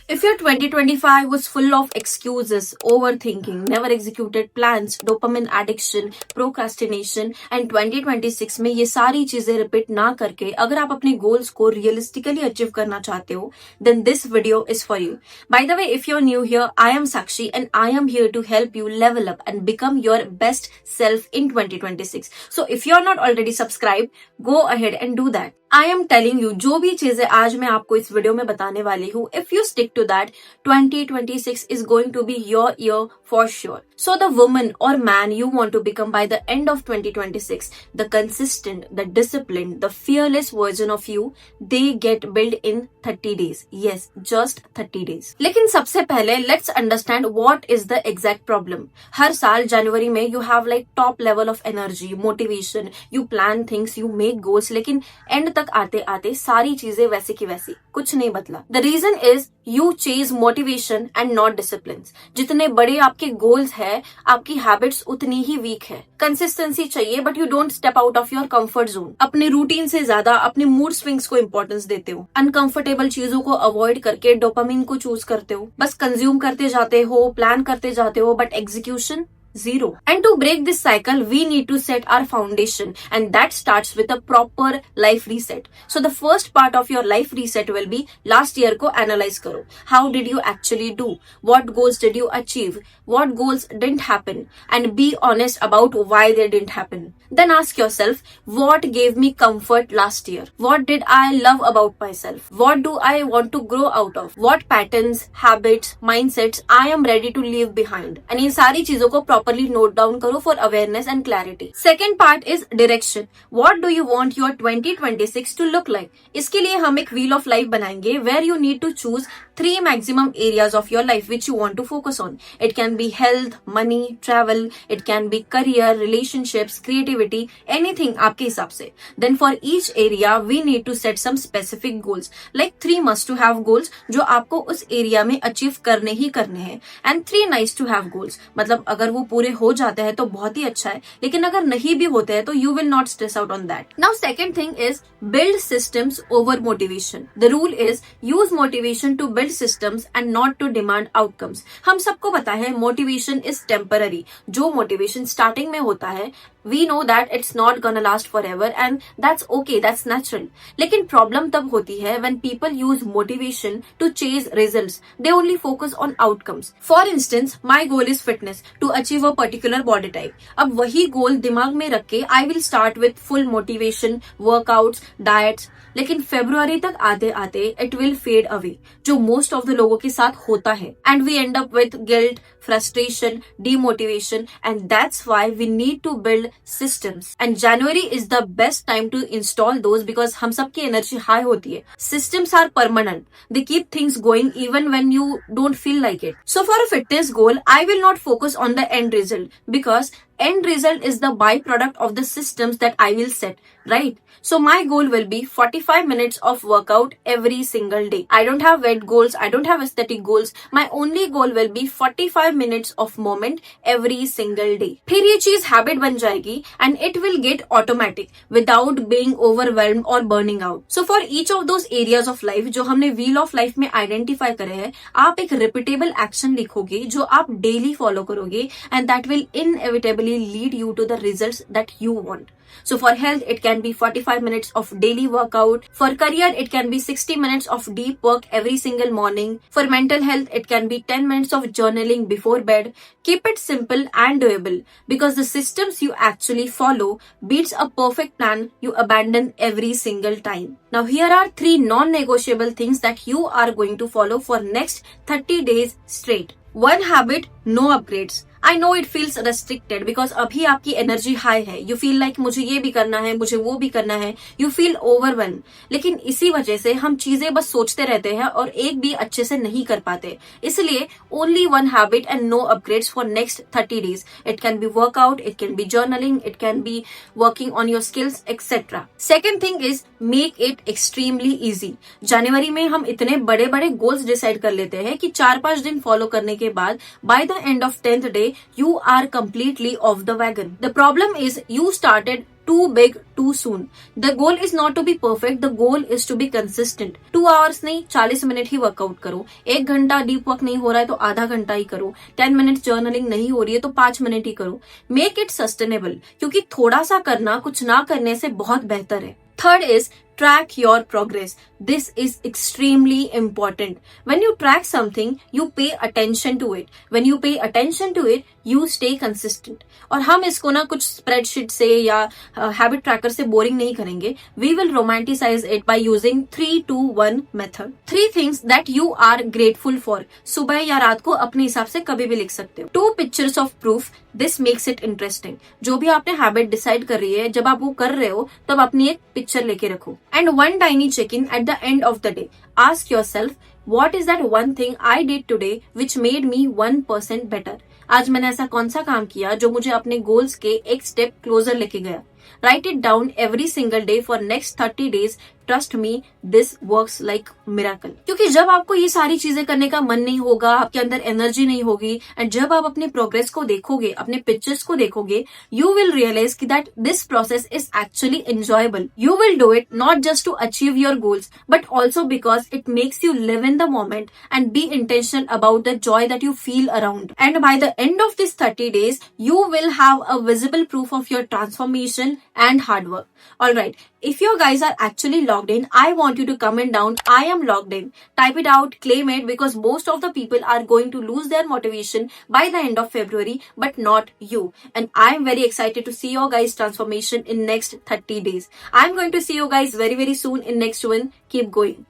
If your 2025 was full of excuses, overthinking, never executed plans, dopamine addiction, procrastination and 2026 में ये सारी चीजें repeat ना करके अगर आप अपने गोल्स को रियलिस्टिकली अचीव करना चाहते हो, then this video is for you. By the way, if you're new here, I am Sakshi and I am here to help you level up and become your best self in 2026. So if you're not already subscribed, go ahead and do that. I am telling you, जो भी चीजें आज मैं आपको इस video में बताने वाली हूँ, if you stick to that, 2026 is going to be your year for sure. So the woman or man you want to become by the end of 2026, the consistent, the disciplined, the fearless version of you, they get built in 30 days. Yes, just 30 days. लेकिन सबसे पहले let's understand what is the exact problem. हर साल जनवरी में you have like top level of energy, motivation, you plan things, you make goals, लेकिन end तक आते आते सारी चीजें वैसी की वैसी, कुछ नहीं बदला. The reason is you chase motivation and not disciplines. जितने बड़े आपके goals है, आपकी हैबिट्स उतनी ही वीक है. कंसिस्टेंसी चाहिए but you don't step out of your comfort zone. अपने रूटीन से ज्यादा अपने मूड स्विंग्स को इंपॉर्टेंस देते हो. अनकंफर्टेबल चीजों को अवॉइड करके डोपामिन को चूज करते हो. बस कंज्यूम करते जाते हो, प्लान करते जाते हो, but execution zero. And to break this cycle, we need to set our foundation, and that starts with a proper life reset. So the first part of your life reset will be last year को analyze करो. How did you actually do? What goals did you achieve? What goals didn't happen? And be honest about why they didn't happen. Then ask yourself, what gave me comfort last year? What did I love about myself? What do I want to grow out of? What patterns, habits, mindsets I am ready to leave behind? And इन सारी चीजों को properly note down करो for awareness and clarity. Second part is direction. What do you want your 2026 to look like? इसके लिए हम एक wheel of life बनाएंगे where you need to choose 3 maximum areas of your life which you want to focus on. It can be health, money, travel, it can be career, relationships, creativity, anything आपके हिसाब से. Then for each area we need to set some specific goals. Like 3 must to have goals जो आपको उस area में achieve करने ही करने हैं, and 3 nice to have goals. मतलब अगर वो पूरे हो जाते हैं तो बहुत ही अच्छा है, लेकिन अगर नहीं भी होते हैं तो you will not stress out on that. Now second thing is build systems over motivation. The rule is use motivation to build systems and not to demand outcomes. हम सबको पता है motivation is temporary. जो motivation starting में होता है, we know that it's not gonna last forever and that's okay, that's natural. लेकिन problem तब होती है when people use motivation to chase results. They only focus on outcomes. For instance, my goal is fitness to achieve a particular body type. अब वही goal दिमाग में रख के I will start with full motivation, workouts, diets. लेकिन फरवरी तक आते आते it will fade away, जो most of the लोगों के साथ होता है. And we end up with guilt, frustration, demotivation, and that's why we need to build systems. And January is the best time to install those because हम सबकी energy high होती है. Systems are permanent. They keep things going even when you don't feel like it. So for a fitness goal, I will not focus on the end result because end result is the byproduct of the systems that I will set, right? So my goal will be 45 minutes of workout every single day. I don't have weight goals. I don't have aesthetic goals. My only goal will be 45 minutes of movement every single day. फिर ये चीज habit बन जाएगी and it will get automatic without being overwhelmed or burning out. So for each of those areas of life जो हमने wheel of life में identify करे हैं, आप एक repeatable action लिखोगे जो आप daily follow करोगे and that will inevitably lead you to the results that you want. So for health, it can be 45 minutes of daily workout. For career, it can be 60 minutes of deep work every single morning. For mental health, it can be 10 minutes of journaling before bed. Keep it simple and doable because the systems you actually follow beats a perfect plan you abandon every single time. Now here are 3 non-negotiable things that you are going to follow for next 30 days straight. 1 habit, no upgrades. I know it feels restricted because अभी आपकी energy high है. You feel like मुझे ये भी करना है, मुझे वो भी करना है. You feel overwhelmed. लेकिन इसी वजह से हम चीजें बस सोचते रहते हैं और एक भी अच्छे से नहीं कर पाते. इसलिए only 1 habit and no upgrades for next 30 days. It can be workout, it can be journaling, it can be working on your skills, etc. Second thing is make it extremely easy. जनवरी में हम इतने बड़े बड़े goals decide कर लेते हैं कि 4-5 दिन फॉलो करने के बाद by the end of 10th day you are completely off the wagon. The problem is you started too big too soon. The goal is not to be perfect, the goal is to be consistent. 2 hours नहीं, 40 minute ही workout करो. 1 घंटा deep work नहीं हो रहा है तो आधा घंटा ही करो. 10 मिनट जर्नलिंग नहीं हो रही है तो 5 मिनट ही करो. मेक इट सस्टेनेबल, क्योंकि थोड़ा सा करना कुछ ना करने से बहुत बेहतर है. Third is track your progress. This is extremely important. When you track something, you pay attention to it. When you pay attention to it, you stay consistent. और हम इसको ना कुछ स्प्रेडशीट से या हैबिट ट्रैकर से बोरिंग नहीं करेंगे. We will romanticize it by using 3-2-1 method. 3 things that you are grateful for. सुबह या रात को अपने हिसाब से कभी भी लिख सकते हो. 2 pictures of proof. This makes it interesting. जो भी आपने हैबिट डिसाइड कर रही है, जब आप वो कर रहे हो तब अपनी एक पिक्चर लेके रखो. And 1 tiny check-in at the end of the day. Ask yourself, what is that one thing I did today which made me 1% better? आज मैंने ऐसा कौन सा काम किया जो मुझे अपने गोल्स के एक स्टेप क्लोजर लेके गया. Write it down every single day for next 30 days. Trust me, this works like miracle. क्योंकि जब आपको ये सारी चीजें करने का मन नहीं होगा, आपके अंदर एनर्जी नहीं होगी, एंड जब आप अपने प्रोग्रेस को देखोगे, अपने पिक्चर्स को देखोगे, you will realize कि that this process is actually enjoyable. You will do it not just to achieve your goals, but also because it makes you live in the moment and be intentional about the joy that you feel around. And by the end of these 30 days, you will have a visible proof of your transformation and hard work. Alright, if you guys are actually logged in, I want you to comment down, I am logged in. Type it out, claim it, because most of the people are going to lose their motivation by the end of February, but not you. And I am very excited to see your guys' transformation in next 30 days. I am going to see you guys very soon in next one. Keep going.